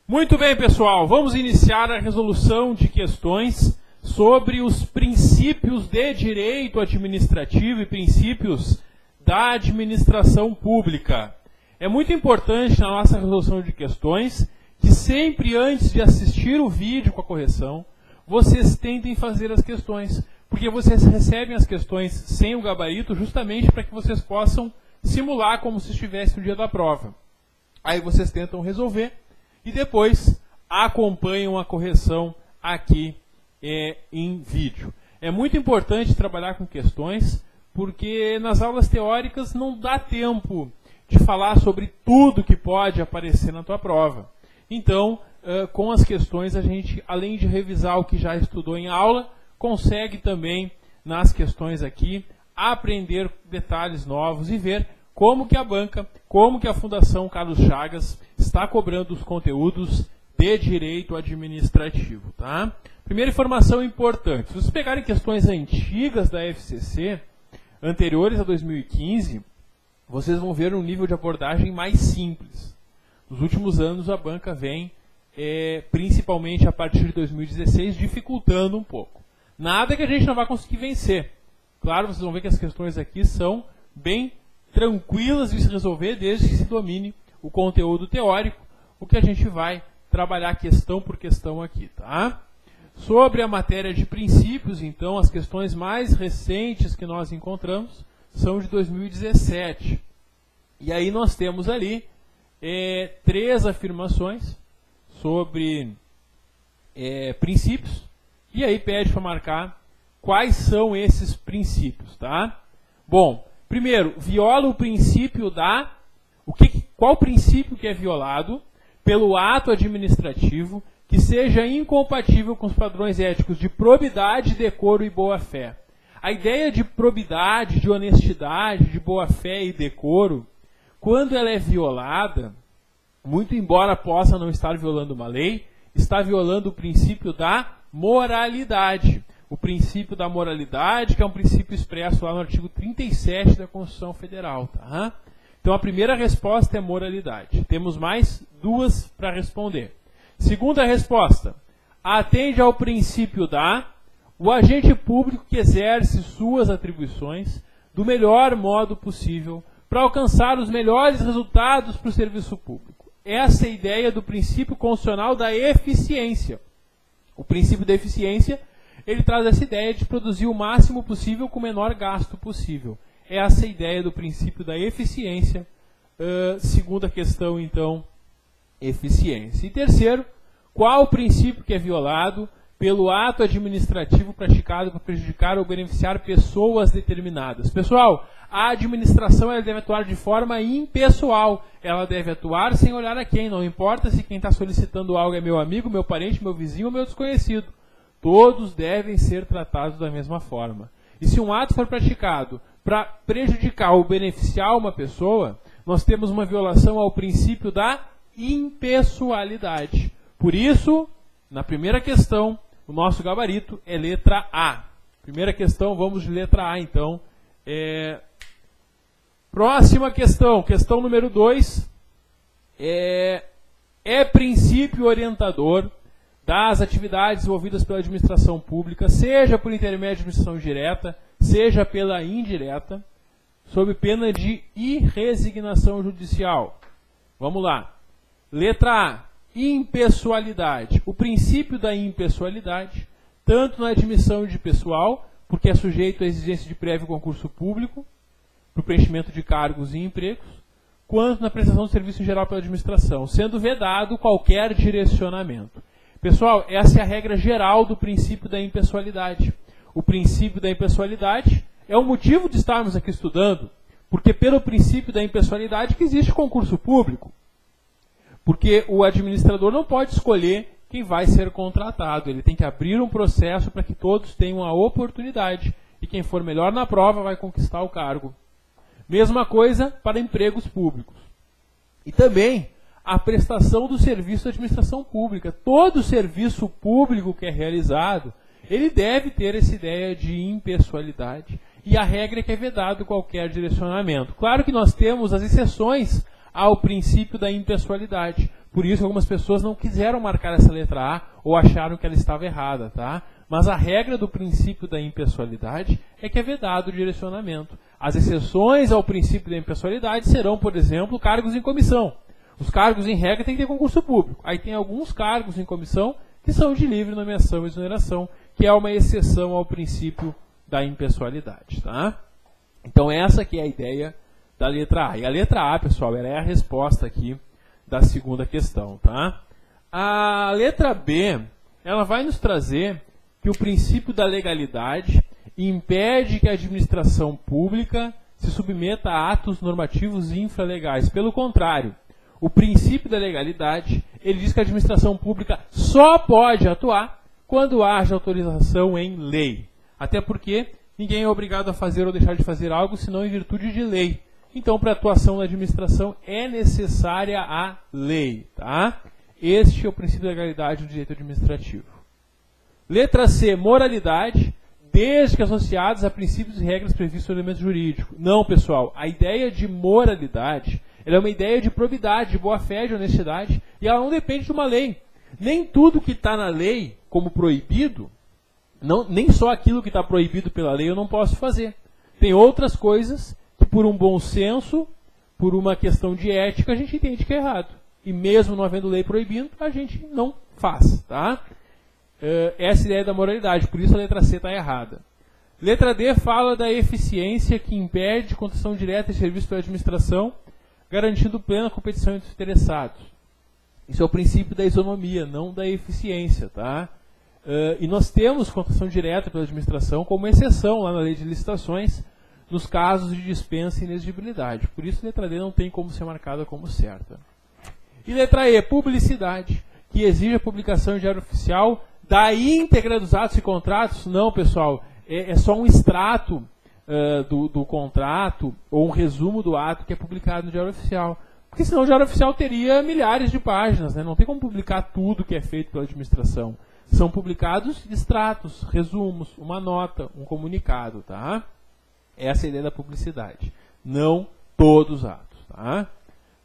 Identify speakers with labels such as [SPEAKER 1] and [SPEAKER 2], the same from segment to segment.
[SPEAKER 1] Muito bem, pessoal, vamos iniciar a resolução de questões sobre os princípios de direito administrativo e princípios da administração pública. É muito importante na nossa resolução de questões que sempre antes de assistir o vídeo com a correção, vocês tentem fazer as questões, porque vocês recebem as questões sem o gabarito justamente para que vocês possam simular como se estivesse no dia da prova. Aí vocês tentam resolver e depois acompanham a correção aqui em vídeo. É muito importante trabalhar com questões, porque nas aulas teóricas não dá tempo de falar sobre tudo que pode aparecer na tua prova. Então, com as questões, a gente, além de revisar o que já estudou em aula, consegue também, nas questões aqui, aprender detalhes novos e ver como que a banca, como que a Fundação Carlos Chagas está cobrando os conteúdos de direito administrativo. Tá? Primeira informação importante, se vocês pegarem questões antigas da FCC, anteriores a 2015, vocês vão ver um nível de abordagem mais simples. Nos últimos anos a banca vem, principalmente a partir de 2016, dificultando um pouco. Nada que a gente não vai conseguir vencer. Claro, vocês vão ver que as questões aqui são bem tranquilas de se resolver desde que se domine o conteúdo teórico, o que a gente vai trabalhar questão por questão aqui. Tá? Sobre a matéria de princípios, então, as questões mais recentes que nós encontramos são de 2017. E aí nós temos ali 3 afirmações sobre princípios, e aí pede para marcar quais são esses princípios. Tá? Bom, primeiro, viola o princípio da... Qual princípio que é violado pelo ato administrativo que seja incompatível com os padrões éticos de probidade, decoro e boa-fé? A ideia de probidade, de honestidade, de boa-fé e decoro, quando ela é violada, muito embora possa não estar violando uma lei, está violando o princípio da moralidade. O princípio da moralidade, que é um princípio expresso lá no artigo 37 da Constituição Federal. Tá? Então a primeira resposta é moralidade. Temos mais 2 para responder. Segunda resposta, atende ao princípio da... O agente público que exerce suas atribuições do melhor modo possível para alcançar os melhores resultados para o serviço público. Essa é a ideia do princípio constitucional da eficiência. O princípio da eficiência, ele traz essa ideia de produzir o máximo possível com o menor gasto possível. Essa é a ideia do princípio da eficiência. Segunda questão, então, eficiência. E terceiro, qual o princípio que é violado pelo ato administrativo praticado para prejudicar ou beneficiar pessoas determinadas? Pessoal, a administração ela deve atuar de forma impessoal. Ela deve atuar sem olhar a quem. Não importa se quem está solicitando algo é meu amigo, meu parente, meu vizinho ou meu desconhecido. Todos devem ser tratados da mesma forma. E se um ato for praticado para prejudicar ou beneficiar uma pessoa, nós temos uma violação ao princípio da impessoalidade. Por isso, na primeira questão, o nosso gabarito é letra A. Primeira questão, vamos de letra A, então. Próxima questão, questão número 2. É princípio orientador das atividades envolvidas pela administração pública, seja por intermédio de administração direta, seja pela indireta, sob pena de irresignação judicial. Vamos lá. Letra A. Impessoalidade. O princípio da impessoalidade, tanto na admissão de pessoal, porque é sujeito à exigência de prévio concurso público, para o preenchimento de cargos e empregos, quanto na prestação de serviço em geral pela administração, sendo vedado qualquer direcionamento. Pessoal, essa é a regra geral do princípio da impessoalidade. O princípio da impessoalidade é o motivo de estarmos aqui estudando, porque pelo princípio da impessoalidade que existe concurso público. Porque o administrador não pode escolher quem vai ser contratado. Ele tem que abrir um processo para que todos tenham a oportunidade. E quem for melhor na prova vai conquistar o cargo. Mesma coisa para empregos públicos. E também a prestação do serviço da administração pública. Todo serviço público que é realizado, ele deve ter essa ideia de impessoalidade. E a regra é que é vedado qualquer direcionamento. Claro que nós temos as exceções ao princípio da impessoalidade. Por isso algumas pessoas não quiseram marcar essa letra A ou acharam que ela estava errada, tá? Mas a regra do princípio da impessoalidade é que é vedado o direcionamento. As exceções ao princípio da impessoalidade serão, por exemplo, cargos em comissão. Os cargos em regra têm que ter concurso público. Aí tem alguns cargos em comissão que são de livre nomeação e exoneração, que é uma exceção ao princípio da impessoalidade, tá? Então essa aqui é a ideia da letra A. E a letra A, pessoal, ela é a resposta aqui da segunda questão, tá? A letra B, ela vai nos trazer que o princípio da legalidade impede que a administração pública se submeta a atos normativos infralegais. Pelo contrário, o princípio da legalidade, ele diz que a administração pública só pode atuar quando haja autorização em lei. Até porque ninguém é obrigado a fazer ou deixar de fazer algo senão em virtude de lei. Então, para a atuação da administração é necessária a lei, tá? Este é o princípio da legalidade do direito administrativo. Letra C, moralidade, desde que associados a princípios e regras previstos no elemento jurídico. Não, pessoal, a ideia de moralidade, ela é uma ideia de probidade, de boa-fé, de honestidade, e ela não depende de uma lei. Nem tudo que está na lei como proibido, nem só aquilo que está proibido pela lei eu não posso fazer. Tem outras coisas que por um bom senso, por uma questão de ética, a gente entende que é errado. E mesmo não havendo lei proibindo, a gente não faz, tá? Essa é a ideia da moralidade, por isso a letra C está errada. Letra D fala da eficiência que impede concessão direta de serviço pela administração, garantindo plena competição entre os interessados. Isso é o princípio da isonomia, não da eficiência, tá? E nós temos concessão direta pela administração como exceção lá na lei de licitações, nos casos de dispensa e inexigibilidade. Por isso a letra D não tem como ser marcada como certa. E letra E, publicidade, que exige a publicação em diário oficial da íntegra dos atos e contratos. Não, pessoal, é só um extrato do contrato ou um resumo do ato que é publicado no diário oficial. Porque senão o diário oficial teria milhares de páginas, né? Não tem como publicar tudo que é feito pela administração. São publicados extratos, resumos, uma nota, um comunicado, tá? Essa é a ideia da publicidade. Não todos os atos, tá?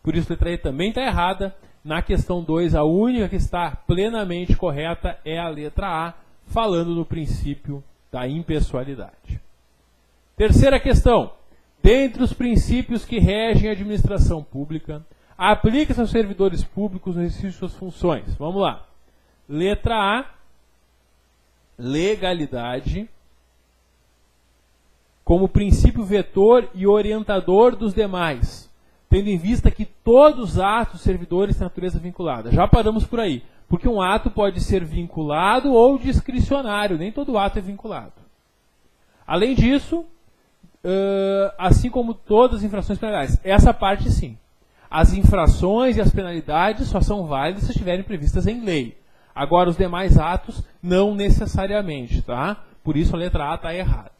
[SPEAKER 1] Por isso a letra E também está errada. Na questão 2, a única que está plenamente correta é a letra A, falando no princípio da impessoalidade. Terceira questão. Dentre os princípios que regem a administração pública, aplica-se aos servidores públicos no exercício de suas funções. Vamos lá. Letra A, legalidade, como princípio vetor e orientador dos demais, tendo em vista que todos os atos dos servidores têm natureza vinculada. Já paramos por aí, porque um ato pode ser vinculado ou discricionário, nem todo ato é vinculado. Além disso, assim como todas as infrações penais, essa parte sim. As infrações e as penalidades só são válidas se estiverem previstas em lei. Agora, os demais atos, não necessariamente, tá? Por isso a letra A está errada.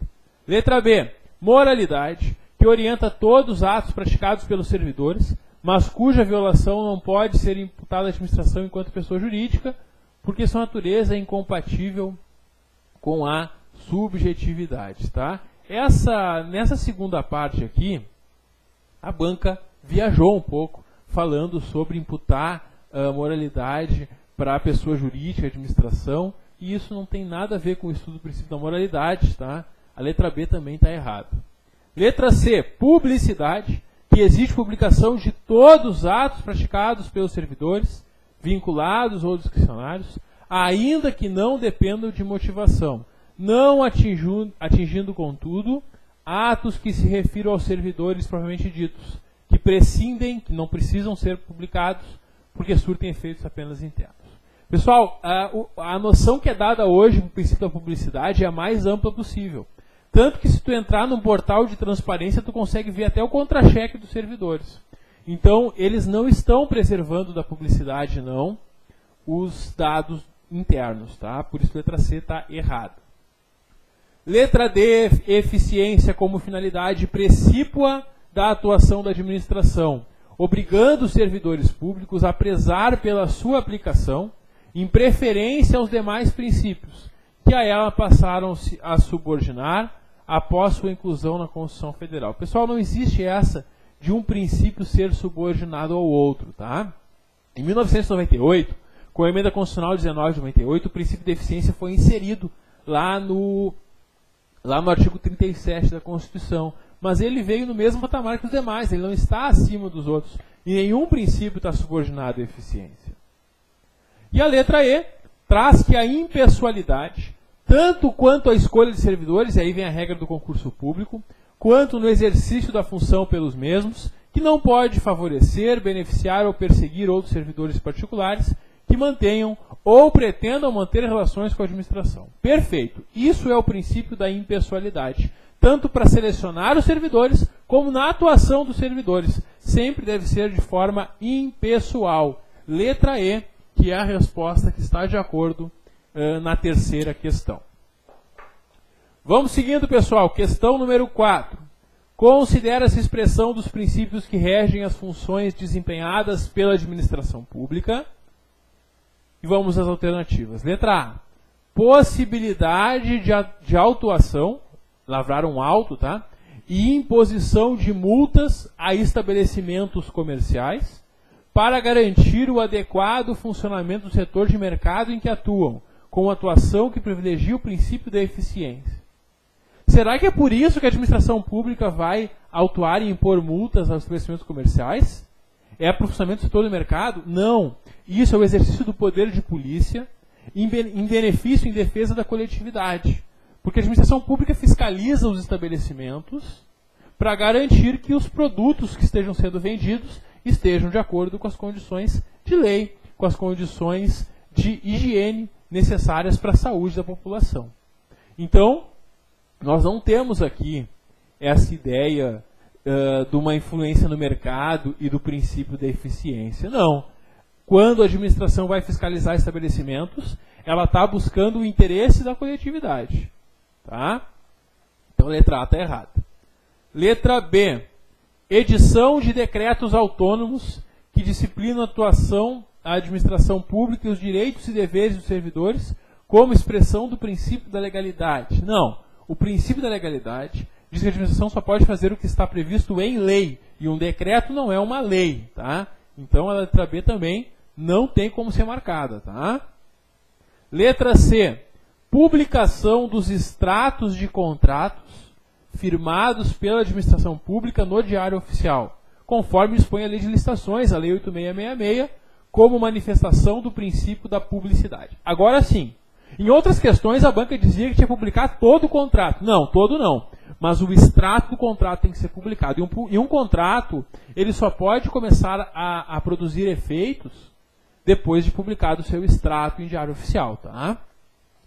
[SPEAKER 1] Letra B, moralidade, que orienta todos os atos praticados pelos servidores, mas cuja violação não pode ser imputada à administração enquanto pessoa jurídica, porque sua natureza é incompatível com a subjetividade, tá? Nessa segunda parte aqui, a banca viajou um pouco, falando sobre imputar moralidade para a pessoa jurídica, a administração, e isso não tem nada a ver com o estudo do princípio da moralidade, tá? A letra B também está errada. Letra C, publicidade, que exige publicação de todos os atos praticados pelos servidores, vinculados ou discricionários, ainda que não dependam de motivação, não atingindo, contudo, atos que se refiram aos servidores propriamente ditos, que prescindem, que não precisam ser publicados, porque surtem efeitos apenas internos. Pessoal, a noção que é dada hoje no princípio da publicidade é a mais ampla possível. Tanto que se tu entrar num portal de transparência, tu consegue ver até o contra-cheque dos servidores. Então, eles não estão preservando da publicidade, não, os dados internos, tá? Por isso a letra C está errada. Letra D, eficiência como finalidade precípua da atuação da administração, obrigando os servidores públicos a prezar pela sua aplicação, em preferência aos demais princípios, que a ela passaram-se a subordinar após sua inclusão na Constituição Federal. Pessoal, não existe essa de um princípio ser subordinado ao outro, tá? Em 1998, com a Emenda Constitucional 19 de 98, o princípio de eficiência foi inserido lá no artigo 37 da Constituição. Mas ele veio no mesmo patamar que os demais, ele não está acima dos outros. E nenhum princípio está subordinado à eficiência. E a letra E traz que a impessoalidade, tanto quanto a escolha de servidores, e aí vem a regra do concurso público, quanto no exercício da função pelos mesmos, que não pode favorecer, beneficiar ou perseguir outros servidores particulares que mantenham ou pretendam manter relações com a administração. Perfeito. Isso é o princípio da impessoalidade, tanto para selecionar os servidores, como na atuação dos servidores. Sempre deve ser de forma impessoal. Letra E, que é a resposta que está de acordo na terceira questão. Vamos seguindo, pessoal. Questão número 4. Considera-se a expressão dos princípios que regem as funções desempenhadas pela administração pública. E vamos às alternativas. Letra A. Possibilidade de autuação, lavrar um auto, tá? E imposição de multas a estabelecimentos comerciais para garantir o adequado funcionamento do setor de mercado em que atuam, com atuação que privilegia o princípio da eficiência. Será que é por isso que a administração pública vai autuar e impor multas aos estabelecimentos comerciais? É para o funcionamento do setor do mercado? Não. Isso é o exercício do poder de polícia em benefício e em defesa da coletividade. Porque a administração pública fiscaliza os estabelecimentos para garantir que os produtos que estejam sendo vendidos estejam de acordo com as condições de lei, com as condições de higiene necessárias para a saúde da população. Então, nós não temos aqui essa ideia de uma influência no mercado e do princípio da eficiência. Não. Quando a administração vai fiscalizar estabelecimentos, ela está buscando o interesse da coletividade. Tá? Então, a letra A está errada. Letra B. Edição de decretos autônomos que disciplinam a atuação da administração pública e os direitos e deveres dos servidores como expressão do princípio da legalidade. Não. O princípio da legalidade diz que a administração só pode fazer o que está previsto em lei. E um decreto não é uma lei. Tá? Então, a letra B também não tem como ser marcada. Tá? Letra C. Publicação dos extratos de contratos firmados pela administração pública no Diário Oficial, conforme dispõe a Lei de Licitações, a Lei 8666, como manifestação do princípio da publicidade. Agora sim, em outras questões a banca dizia que tinha que publicar todo o contrato. Não, todo não. Mas o extrato do contrato tem que ser publicado. E um contrato, ele só pode começar a produzir efeitos depois de publicado o seu extrato em Diário Oficial. Tá?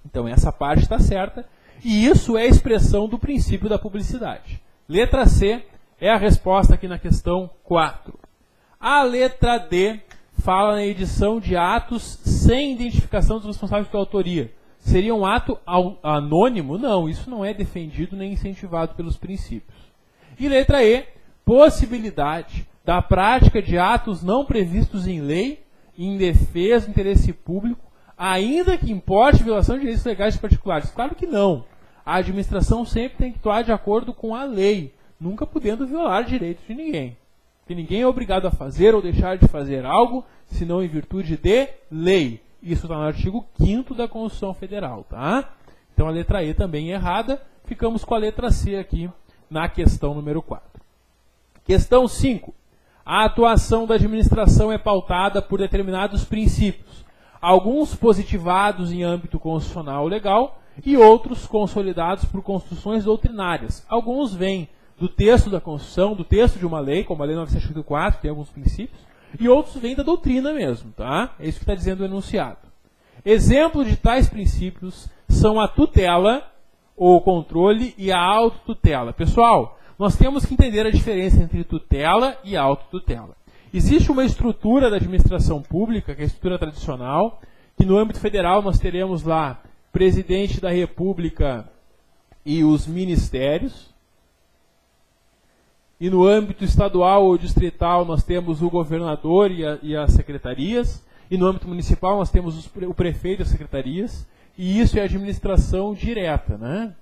[SPEAKER 1] Então essa parte está certa. E isso é a expressão do princípio da publicidade. Letra C é a resposta aqui na questão 4. A letra D fala na edição de atos sem identificação dos responsáveis pela autoria. Seria um ato anônimo? Não, isso não é defendido nem incentivado pelos princípios. E letra E, possibilidade da prática de atos não previstos em lei em defesa do interesse público, ainda que importe violação de direitos legais de particulares. Claro que não. A administração sempre tem que atuar de acordo com a lei, nunca podendo violar direitos de ninguém. Porque ninguém é obrigado a fazer ou deixar de fazer algo, senão em virtude de lei. Isso está no artigo 5º da Constituição Federal. Tá? Então a letra E também é errada. Ficamos com a letra C aqui na questão número 4. Questão 5. A atuação da administração é pautada por determinados princípios, alguns positivados em âmbito constitucional legal e outros consolidados por construções doutrinárias. Alguns vêm do texto da Constituição, do texto de uma lei, como a Lei 9784, tem alguns princípios, e outros vêm da doutrina mesmo. Tá? É isso que está dizendo o enunciado. Exemplos de tais princípios são a tutela, o controle e a autotutela. Pessoal, nós temos que entender a diferença entre tutela e autotutela. Existe uma estrutura da administração pública, que é a estrutura tradicional, que no âmbito federal nós teremos lá presidente da República e os ministérios. E no âmbito estadual ou distrital nós temos o governador e as secretarias. E no âmbito municipal nós temos o prefeito e as secretarias. E isso é administração direta, né?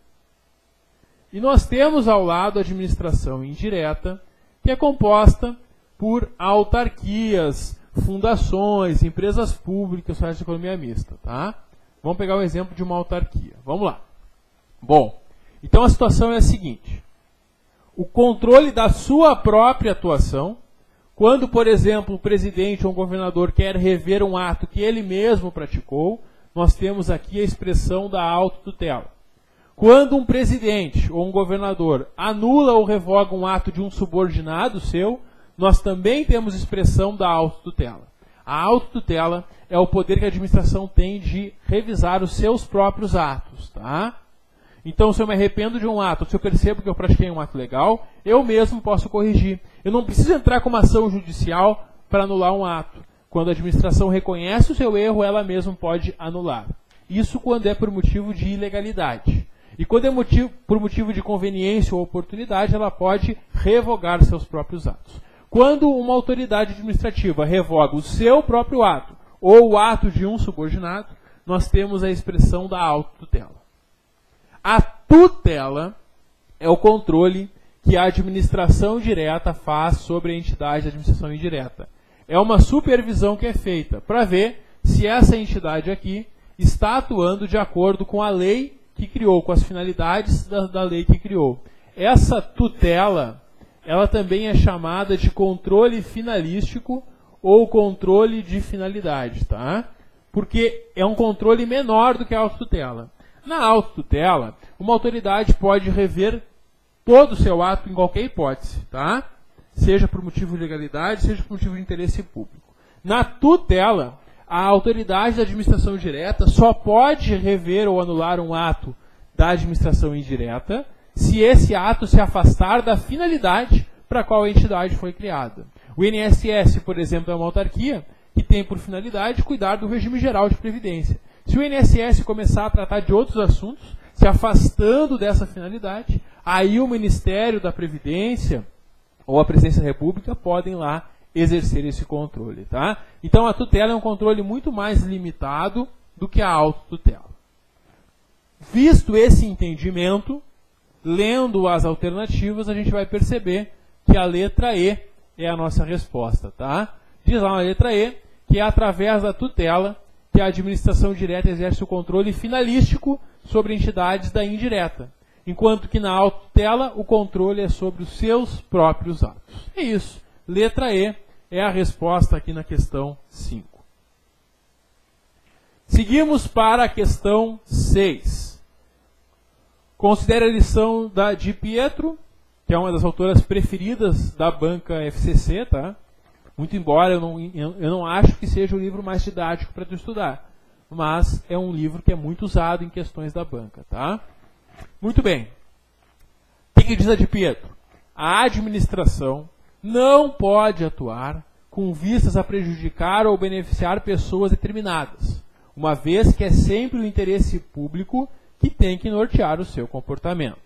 [SPEAKER 1] E nós temos ao lado a administração indireta, que é composta por autarquias, fundações, empresas públicas, sociedades de economia mista, tá? Vamos pegar o exemplo de uma autarquia. Vamos lá. Bom, então a situação é a seguinte. O controle da sua própria atuação, quando, por exemplo, o presidente ou um governador quer rever um ato que ele mesmo praticou, nós temos aqui a expressão da autotutela. Quando um presidente ou um governador anula ou revoga um ato de um subordinado seu, nós também temos expressão da autotutela. A autotutela é o poder que a administração tem de revisar os seus próprios atos, tá? Então, se eu me arrependo de um ato, se eu percebo que eu pratiquei um ato legal, eu mesmo posso corrigir. Eu não preciso entrar com uma ação judicial para anular um ato. Quando a administração reconhece o seu erro, ela mesma pode anular. Isso quando é por motivo de ilegalidade. E quando é por motivo de conveniência ou oportunidade, ela pode revogar seus próprios atos. Quando uma autoridade administrativa revoga o seu próprio ato ou o ato de um subordinado, nós temos a expressão da autotutela. A tutela é o controle que a administração direta faz sobre a entidade de administração indireta. É uma supervisão que é feita para ver se essa entidade aqui está atuando de acordo com a lei que criou, com as finalidades da lei que criou. Essa tutela, ela também é chamada de controle finalístico ou controle de finalidade, tá? Porque é um controle menor do que a autotutela. Na autotutela, uma autoridade pode rever todo o seu ato em qualquer hipótese, tá? Seja por motivo de legalidade, seja por motivo de interesse público. Na tutela, a autoridade da administração direta só pode rever ou anular um ato da administração indireta se esse ato se afastar da finalidade para a qual a entidade foi criada. O INSS, por exemplo, é uma autarquia que tem por finalidade cuidar do regime geral de previdência. Se o INSS começar a tratar de outros assuntos, se afastando dessa finalidade, aí o Ministério da Previdência ou a Presidência da República podem lá exercer esse controle, tá? Então a tutela é um controle muito mais limitado do que a autotutela. Visto esse entendimento, lendo as alternativas, a gente vai perceber que a letra E é a nossa resposta, tá? Diz lá na letra E que é através da tutela que a administração direta exerce o controle finalístico sobre entidades da indireta, enquanto que na autotutela o controle é sobre os seus próprios atos. É isso. Letra E é a resposta aqui na questão 5. Seguimos para a questão 6. Considere a lição da Di Pietro, que é uma das autoras preferidas da banca FCC, tá? Muito embora eu não acho que seja o livro mais didático para tu estudar, mas é um livro que é muito usado em questões da banca, tá? Muito bem. O que diz a Di Pietro? A administração não pode atuar com vistas a prejudicar ou beneficiar pessoas determinadas, uma vez que é sempre o interesse público que tem que nortear o seu comportamento.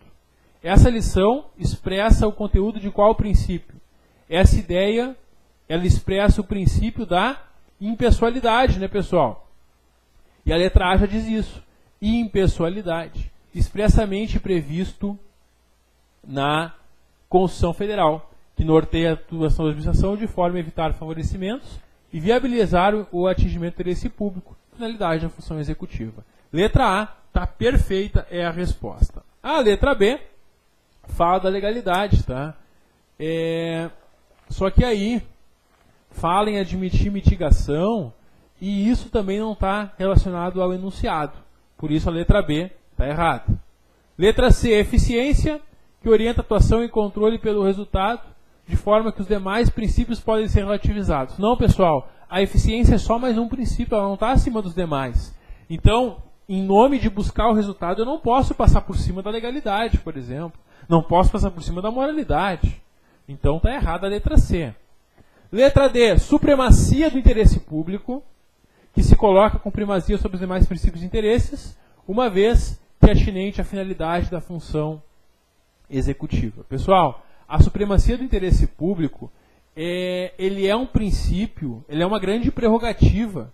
[SPEAKER 1] Essa lição expressa o conteúdo de qual princípio? Essa ideia, ela expressa o princípio da impessoalidade, né, pessoal? E a letra A já diz isso. Impessoalidade, expressamente previsto na Constituição Federal, que norteia a atuação da administração de forma a evitar favorecimentos e viabilizar o atingimento do interesse público, finalidade da função executiva. Letra A, está perfeita, é a resposta. A letra B fala da legalidade, tá? Só que aí fala em admitir mitigação e isso também não está relacionado ao enunciado. Por isso a letra B está errada. Letra C, eficiência, que orienta a atuação e controle pelo resultado, de forma que os demais princípios podem ser relativizados. Não, pessoal, a eficiência é só mais um princípio, ela não está acima dos demais. Então, em nome de buscar o resultado, eu não posso passar por cima da legalidade, por exemplo. Não posso passar por cima da moralidade. Então está errada a letra C. Letra D, supremacia do interesse público, que se coloca com primazia sobre os demais princípios e interesses, uma vez que é atinente à finalidade da função executiva. Pessoal, a supremacia do interesse público, ele é um princípio, ele é uma grande prerrogativa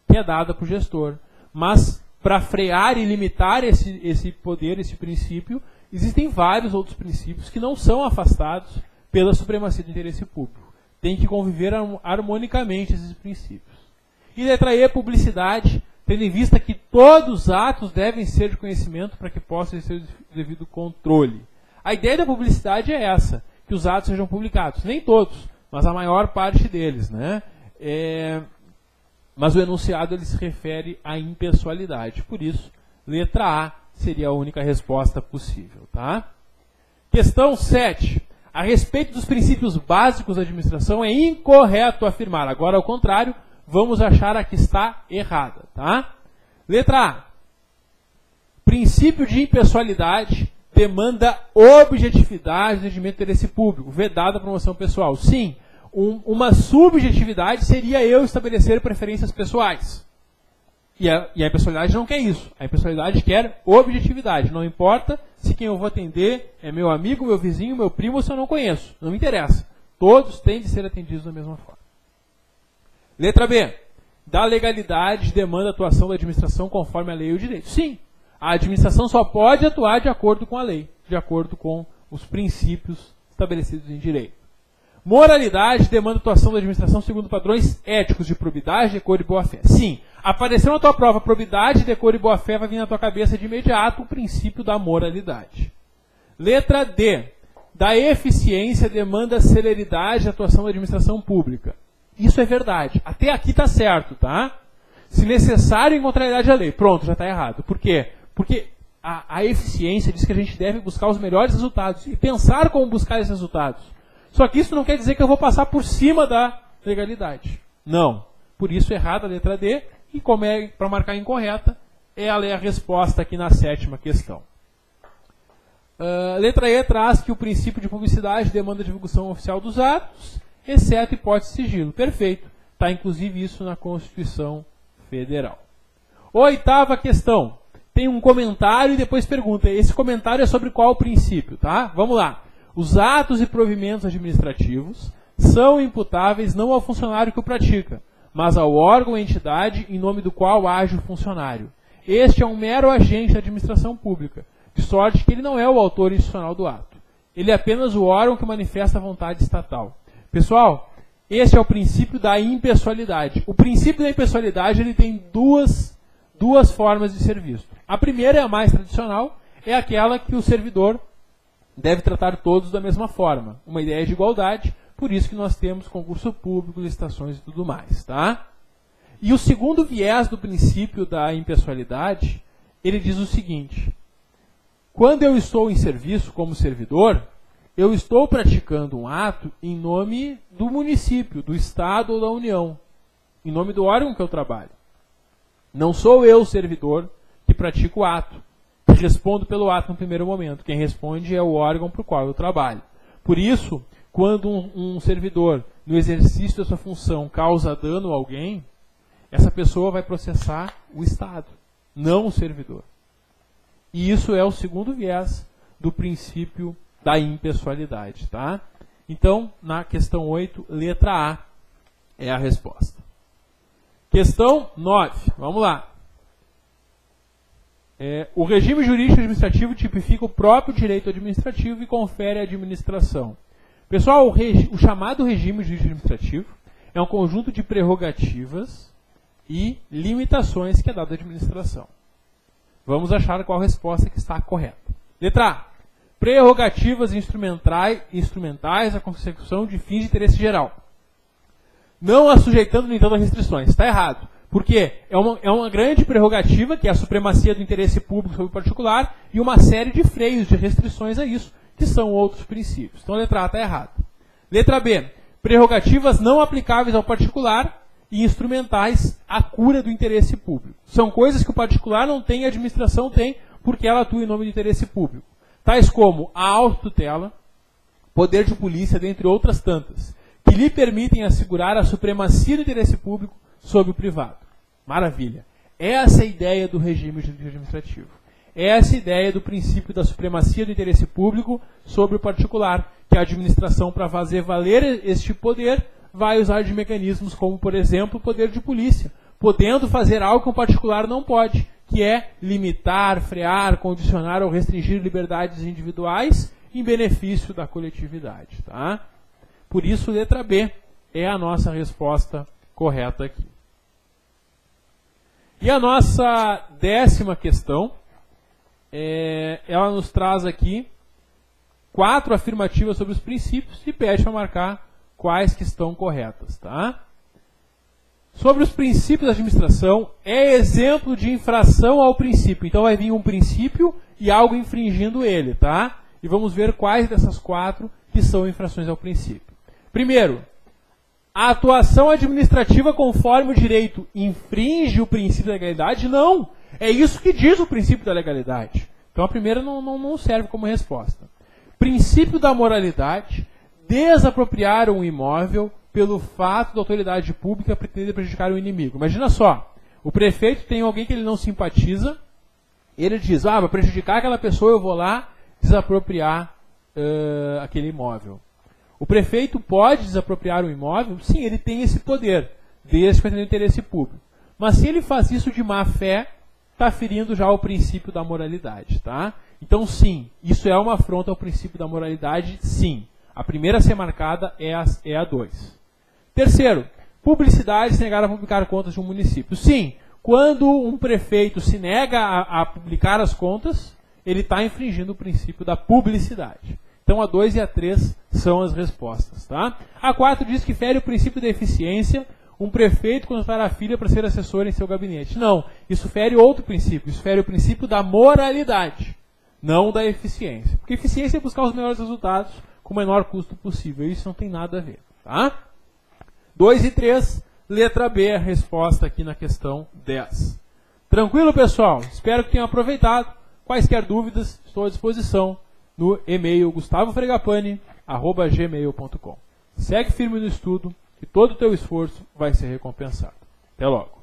[SPEAKER 1] que é dada para o gestor. Mas, para frear e limitar esse poder, esse princípio, existem vários outros princípios que não são afastados pela supremacia do interesse público. Tem que conviver harmonicamente esses princípios. E letra E, publicidade, tendo em vista que todos os atos devem ser de conhecimento para que possa ser o devido controle. A ideia da publicidade é essa, que os atos sejam publicados. Nem todos, mas a maior parte deles, né? Mas o enunciado ele se refere à impessoalidade. Por isso, letra A seria a única resposta possível. Tá? Questão 7. A respeito dos princípios básicos da administração, é incorreto afirmar. Agora, ao contrário, vamos achar a que está errada. Tá? Letra A. Princípio de impessoalidade demanda objetividade no atendimento do interesse público, vedada a promoção pessoal. Sim, uma subjetividade seria eu estabelecer preferências pessoais. E a impessoalidade não quer isso. A impessoalidade quer objetividade. Não importa se quem eu vou atender é meu amigo, meu vizinho, meu primo ou se eu não conheço. Não me interessa. Todos têm de ser atendidos da mesma forma. Letra B. Da legalidade demanda a atuação da administração conforme a lei e o direito. Sim, a administração só pode atuar de acordo com a lei, de acordo com os princípios estabelecidos em direito. Moralidade demanda a atuação da administração segundo padrões éticos de probidade, decoro e boa-fé. Sim, apareceu na tua prova probidade, decoro e boa-fé, vai vir na tua cabeça de imediato o princípio da moralidade. Letra D. Da eficiência demanda a celeridade da atuação da administração pública. Isso é verdade. Até aqui está certo, tá? Se necessário, em contrariedade à lei. Pronto, já está errado. Por quê? Porque a eficiência diz que a gente deve buscar os melhores resultados e pensar como buscar esses resultados. Só que isso não quer dizer que eu vou passar por cima da legalidade. Não. Por isso, errada a letra D. E como é para marcar incorreta, ela é a resposta aqui na 7ª questão. Letra E traz que o princípio de publicidade demanda a divulgação oficial dos atos, exceto hipótese de sigilo. Perfeito. Está inclusive isso na Constituição Federal. 8ª questão. Tem um comentário e depois pergunta. Esse comentário é sobre qual princípio? Tá? Vamos lá. Os atos e provimentos administrativos são imputáveis não ao funcionário que o pratica, mas ao órgão ou entidade em nome do qual age o funcionário. Este é um mero agente da administração pública, de sorte que ele não é o autor institucional do ato. Ele é apenas o órgão que manifesta a vontade estatal. Pessoal, esse é o princípio da impessoalidade. O princípio da impessoalidade ele tem duas formas de ser visto. A primeira é a mais tradicional, é aquela que o servidor deve tratar todos da mesma forma. Uma ideia de igualdade, por isso que nós temos concurso público, licitações e tudo mais. Tá? E o segundo viés do princípio da impessoalidade, ele diz o seguinte: quando eu estou em serviço como servidor, eu estou praticando um ato em nome do município, do Estado ou da União, em nome do órgão que eu trabalho. Não sou eu, servidor, que pratico o ato, que respondo pelo ato no primeiro momento. Quem responde é o órgão para o qual eu trabalho. Por isso, quando um servidor, no exercício da sua função, causa dano a alguém, essa pessoa vai processar o Estado, não o servidor. E isso é o segundo viés do princípio da impessoalidade. Tá? Então, na questão 8, letra A é a resposta. Questão 9. Vamos lá. O regime jurídico administrativo tipifica o próprio direito administrativo e confere à administração. Pessoal, o chamado regime jurídico administrativo é um conjunto de prerrogativas e limitações que é dado à administração. Vamos achar qual resposta que está correta. Letra A. Prerrogativas instrumentais à consecução de fins de interesse geral. Não a sujeitando, no entanto, a restrições. Está errado. Porque é uma grande prerrogativa, que é a supremacia do interesse público sobre o particular, e uma série de freios, de restrições a isso, que são outros princípios. Então a letra A está errada. Letra B. Prerrogativas não aplicáveis ao particular e instrumentais à cura do interesse público. São coisas que o particular não tem e a administração tem, porque ela atua em nome do interesse público. Tais como a autotutela, poder de polícia, dentre outras tantas, que lhe permitem assegurar a supremacia do interesse público sobre o privado. Maravilha. Essa é a ideia do regime jurídico administrativo. Essa é a ideia do princípio da supremacia do interesse público sobre o particular, que a administração, para fazer valer este poder, vai usar de mecanismos como, por exemplo, o poder de polícia, podendo fazer algo que um particular não pode, que é limitar, frear, condicionar ou restringir liberdades individuais em benefício da coletividade. Tá? Por isso, letra B é a nossa resposta correta aqui. E a nossa 10ª questão, ela nos traz aqui 4 afirmativas sobre os princípios e pede para marcar quais que estão corretas, tá? Sobre os princípios da administração, é exemplo de infração ao princípio. Então vai vir um princípio e algo infringindo ele, tá? E vamos ver quais dessas 4 que são infrações ao princípio. Primeiro, a atuação administrativa conforme o direito infringe o princípio da legalidade? Não! É isso que diz o princípio da legalidade. Então a primeira não serve como resposta. Princípio da moralidade, desapropriar um imóvel pelo fato da autoridade pública pretender prejudicar o inimigo. Imagina só, o prefeito tem alguém que ele não simpatiza, ele diz, para prejudicar aquela pessoa eu vou lá desapropriar aquele imóvel. O prefeito pode desapropriar um imóvel? Sim, ele tem esse poder, desde que tenha interesse público. Mas se ele faz isso de má fé, está ferindo já o princípio da moralidade, tá? Então sim, isso é uma afronta ao princípio da moralidade, sim. A primeira a ser marcada é a 2. Terceiro, publicidade se negar a publicar contas de um município. Sim, quando um prefeito se nega a publicar as contas, ele está infringindo o princípio da publicidade. Então a 2 e a 3 são as respostas, tá? A 4 diz que fere o princípio da eficiência um prefeito contratar a filha para ser assessor em seu gabinete. Não, isso fere outro princípio, isso fere o princípio da moralidade, não da eficiência. Porque eficiência é buscar os melhores resultados com o menor custo possível, isso não tem nada a ver, tá? 2 e 3, letra B, a resposta aqui na questão 10. Tranquilo, pessoal? Espero que tenham aproveitado. Quaisquer dúvidas, estou à disposição no e-mail gustavofregapane@gmail.com. Segue firme no estudo, que todo o teu esforço vai ser recompensado. Até logo.